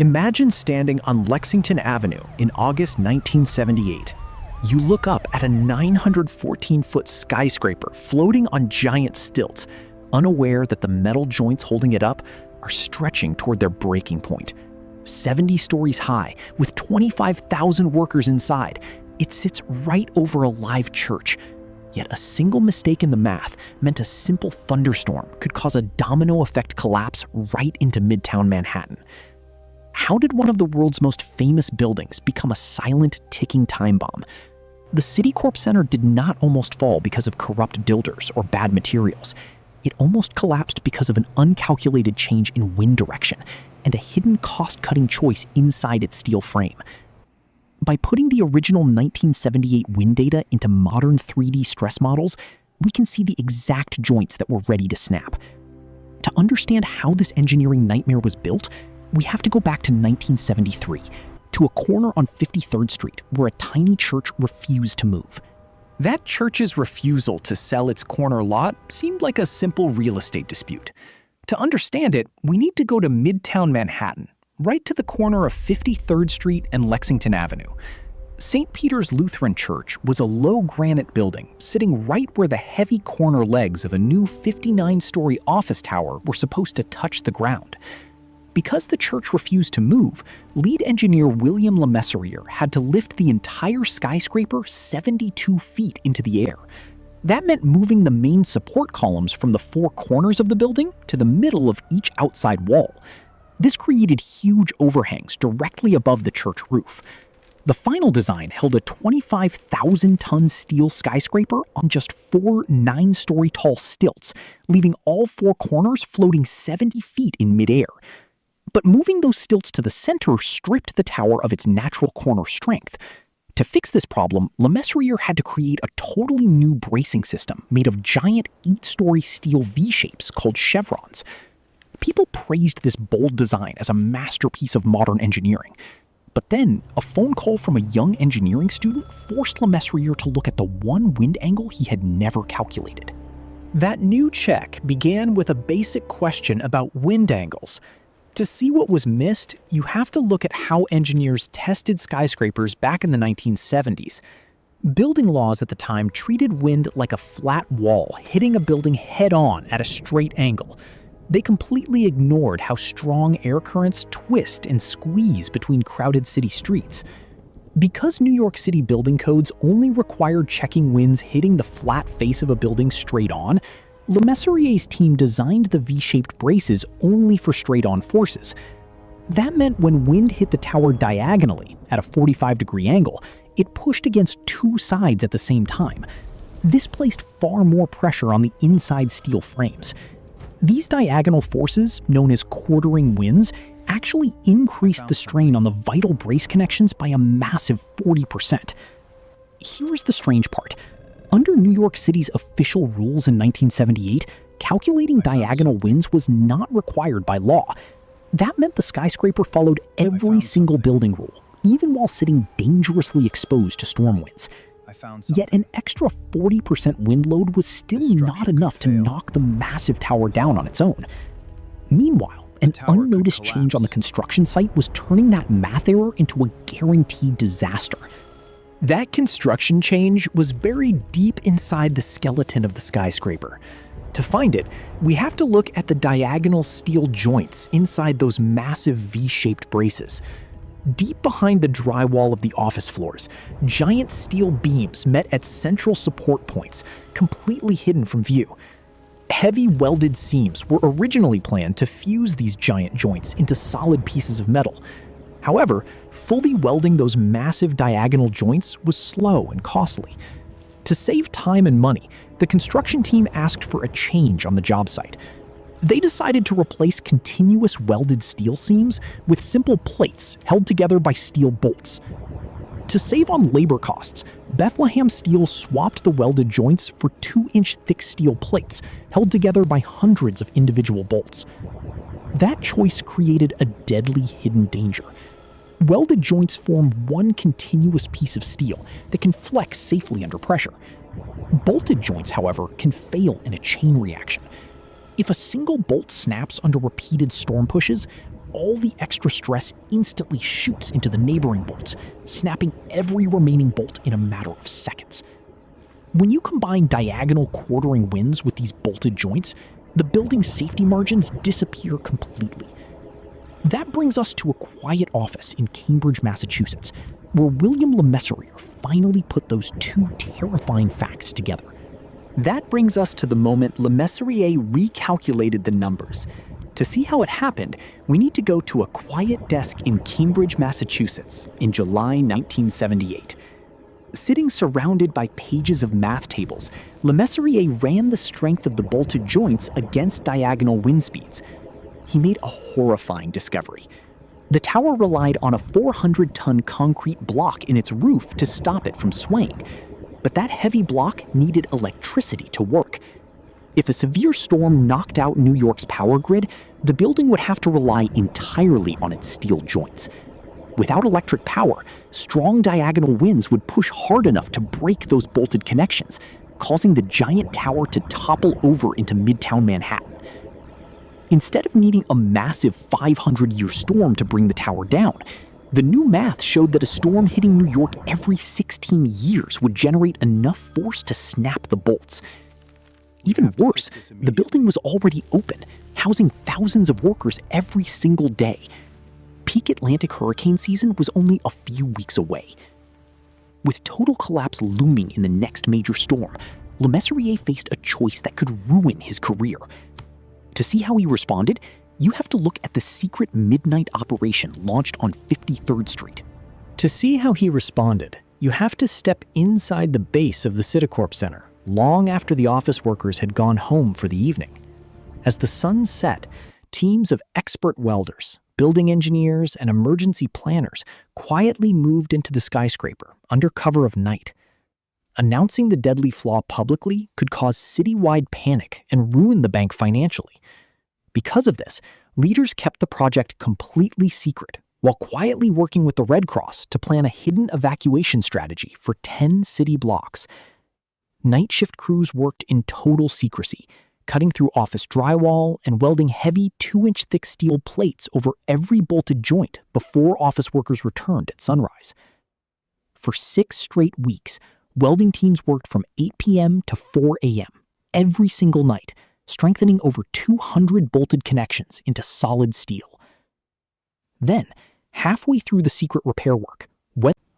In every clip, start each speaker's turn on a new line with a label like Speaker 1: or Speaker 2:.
Speaker 1: Imagine standing on Lexington Avenue in August 1978. You look up at a 914-foot skyscraper floating on giant stilts, unaware that the metal joints holding it up are stretching toward their breaking point. 70 stories high, with 25,000 workers inside, it sits right over a live church. Yet a single mistake in the math meant a simple thunderstorm could cause a domino effect collapse right into Midtown Manhattan. How did one of the world's most famous buildings become a silent, ticking time bomb? The Citicorp Center did not almost fall because of corrupt builders or bad materials. It almost collapsed because of an uncalculated change in wind direction and a hidden cost-cutting choice inside its steel frame. By putting the original 1978 wind data into modern 3D stress models, we can see the exact joints that were ready to snap. To understand how this engineering nightmare was built, we have to go back to 1973, to a corner on 53rd Street where a tiny church refused to move. That church's refusal to sell its corner lot seemed like a simple real estate dispute. To understand it, we need to go to Midtown Manhattan, right to the corner of 53rd Street and Lexington Avenue. St. Peter's Lutheran Church was a low granite building sitting right where the heavy corner legs of a new 59-story office tower were supposed to touch the ground. Because the church refused to move, lead engineer William Lemessurier had to lift the entire skyscraper 72 feet into the air. That meant moving the main support columns from the four corners of the building to the middle of each outside wall. This created huge overhangs directly above the church roof. The final design held a 25,000-ton steel skyscraper on just 4 9-story tall stilts, leaving all four corners floating 70 feet in midair. But moving those stilts to the center stripped the tower of its natural corner strength. To fix this problem, Lemessurier had to create a totally new bracing system made of giant 8-story steel V-shapes called chevrons. People praised this bold design as a masterpiece of modern engineering. But then, a phone call from a young engineering student forced Lemessurier to look at the one wind angle he had never calculated. That new check began with a basic question about wind angles. To see what was missed, you have to look at how engineers tested skyscrapers back in the 1970s. Building laws at the time treated wind like a flat wall hitting a building head-on at a straight angle. They completely ignored how strong air currents twist and squeeze between crowded city streets. Because New York City building codes only required checking winds hitting the flat face of a building straight on, Lemessurier's team designed the V-shaped braces only for straight-on forces. That meant when wind hit the tower diagonally at a 45-degree angle, it pushed against two sides at the same time. This placed far more pressure on the inside steel frames. These diagonal forces, known as quartering winds, actually increased the strain on the vital brace connections by a massive 40%. Here's the strange part. Under New York City's official rules in 1978, calculating diagonal winds was not required by law. That meant the skyscraper followed every single building rule, even while sitting dangerously exposed to storm winds. Yet an extra 40% wind load was still not enough to knock the massive tower down on its own. Meanwhile, an unnoticed change on the construction site was turning that math error into a guaranteed disaster. That construction change was buried deep inside the skeleton of the skyscraper. To find it, we have to look at the diagonal steel joints inside those massive V-shaped braces. Deep behind the drywall of the office floors, giant steel beams met at central support points, completely hidden from view. Heavy welded seams were originally planned to fuse these giant joints into solid pieces of metal. However, fully welding those massive diagonal joints was slow and costly. To save time and money, the construction team asked for a change on the job site. They decided to replace continuous welded steel seams with simple plates held together by steel bolts. To save on labor costs, Bethlehem Steel swapped the welded joints for 2-inch thick steel plates held together by hundreds of individual bolts. That choice created a deadly hidden danger. Welded joints form one continuous piece of steel that can flex safely under pressure. Bolted joints, however, can fail in a chain reaction. If a single bolt snaps under repeated storm pushes, all the extra stress instantly shoots into the neighboring bolts, snapping every remaining bolt in a matter of seconds. When you combine diagonal quartering winds with these bolted joints, the building's safety margins disappear completely. That brings us to a quiet office in Cambridge, Massachusetts, where William Le Mesurier finally put those two terrifying facts together. That brings us to the moment Le Mesurier recalculated the numbers. To see how it happened, we need to go to a quiet desk in Cambridge, Massachusetts in July 1978. Sitting surrounded by pages of math tables, Le Mesurier ran the strength of the bolted joints against diagonal wind speeds. He made a horrifying discovery. The tower relied on a 400-ton concrete block in its roof to stop it from swaying. But that heavy block needed electricity to work. If a severe storm knocked out New York's power grid, the building would have to rely entirely on its steel joints. Without electric power, strong diagonal winds would push hard enough to break those bolted connections, causing the giant tower to topple over into Midtown Manhattan. Instead of needing a massive 500-year storm to bring the tower down, the new math showed that a storm hitting New York every 16 years would generate enough force to snap the bolts. Even worse, the building was already open, housing thousands of workers every single day. Peak Atlantic hurricane season was only a few weeks away. With total collapse looming in the next major storm, Le Mesurier faced a choice that could ruin his career. To see how he responded, you have to look at the secret midnight operation launched on 53rd Street. To see how he responded, you have to step inside the base of the Citicorp Center, long after the office workers had gone home for the evening. As the sun set, teams of expert welders, building engineers, and emergency planners quietly moved into the skyscraper under cover of night. Announcing the deadly flaw publicly could cause citywide panic and ruin the bank financially. Because of this, leaders kept the project completely secret while quietly working with the Red Cross to plan a hidden evacuation strategy for 10 city blocks. Night shift crews worked in total secrecy, cutting through office drywall and welding heavy 2-inch thick steel plates over every bolted joint before office workers returned at sunrise. For 6 straight weeks, welding teams worked from 8 p.m. to 4 a.m. every single night, strengthening over 200 bolted connections into solid steel. Then, halfway through the secret repair work,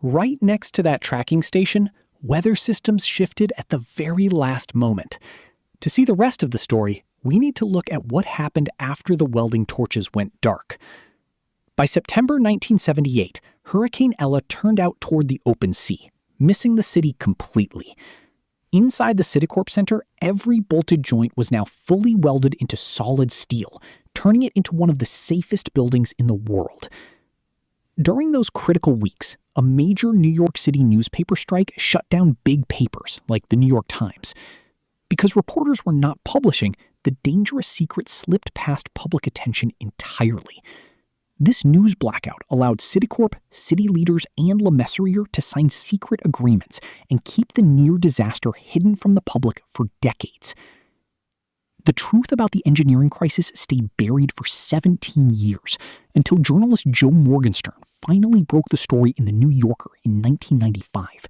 Speaker 1: right next to that tracking station, weather systems shifted at the very last moment. To see the rest of the story, we need to look at what happened after the welding torches went dark. By September 1978, Hurricane Ella turned out toward the open sea, missing the city completely. Inside the Citicorp Center, every bolted joint was now fully welded into solid steel, turning it into one of the safest buildings in the world. During those critical weeks, a major New York City newspaper strike shut down big papers like the New York Times. Because reporters were not publishing, the dangerous secret slipped past public attention entirely. This news blackout allowed Citicorp, city leaders, and Le Mesurier to sign secret agreements and keep the near disaster hidden from the public for decades. The truth about the engineering crisis stayed buried for 17 years until journalist Joe Morgenstern finally broke the story in The New Yorker in 1995.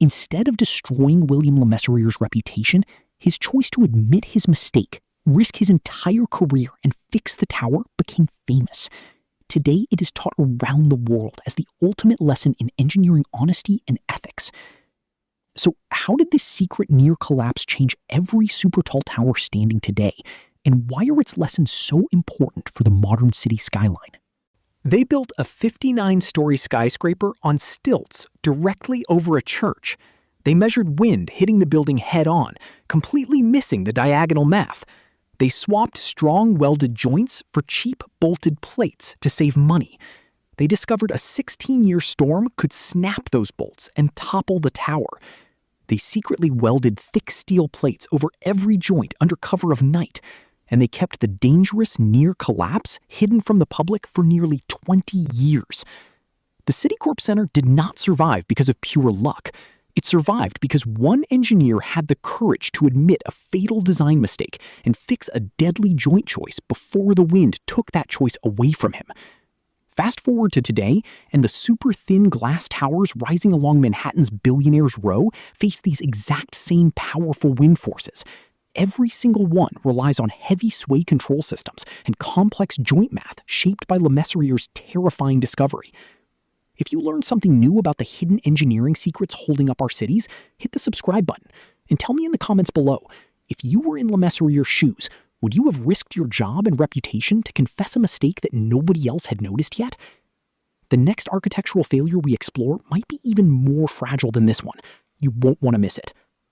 Speaker 1: Instead of destroying William Le Mesurier's reputation, his choice to admit his mistake, risk his entire career, and fix the tower became famous. Today, it is taught around the world as the ultimate lesson in engineering honesty and ethics. So how did this secret near collapse change every super tall tower standing today? And why are its lessons so important for the modern city skyline? They built a 59-story skyscraper on stilts directly over a church. They measured wind hitting the building head-on, completely missing the diagonal math. They swapped strong welded joints for cheap bolted plates to save money. They discovered a 16-year storm could snap those bolts and topple the tower. They secretly welded thick steel plates over every joint under cover of night, and they kept the dangerous near collapse hidden from the public for nearly 20 years. The Citicorp Center did not survive because of pure luck. It survived because one engineer had the courage to admit a fatal design mistake and fix a deadly joint choice before the wind took that choice away from him. Fast forward to today, and the super thin glass towers rising along Manhattan's Billionaires Row face these exact same powerful wind forces. Every single one relies on heavy sway control systems and complex joint math shaped by Le Messurier's terrifying discovery. If you learned something new about the hidden engineering secrets holding up our cities, hit the subscribe button and tell me in the comments below, if you were in Le Messurier's shoes, would you have risked your job and reputation to confess a mistake that nobody else had noticed yet? The next architectural failure we explore might be even more fragile than this one. You won't want to miss it.